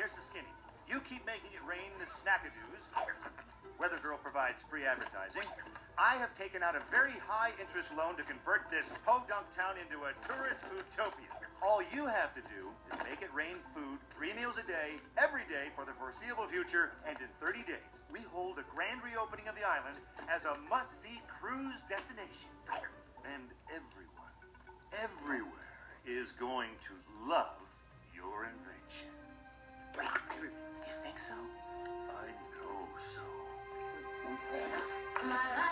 Here's the skinny. You keep making it rain the snackadoos. Weather Girl provides free advertising. I have taken out a very high interest loan to convert this podunk town into a tourist utopia. All you have to do is make it rain food 3 meals a day, every day for the foreseeable future, and in 30 days, we hold a grand reopening of the island as a must-see cruise destination. And everyone, everywhere, is going to love your invention. You think so? I know so. My life.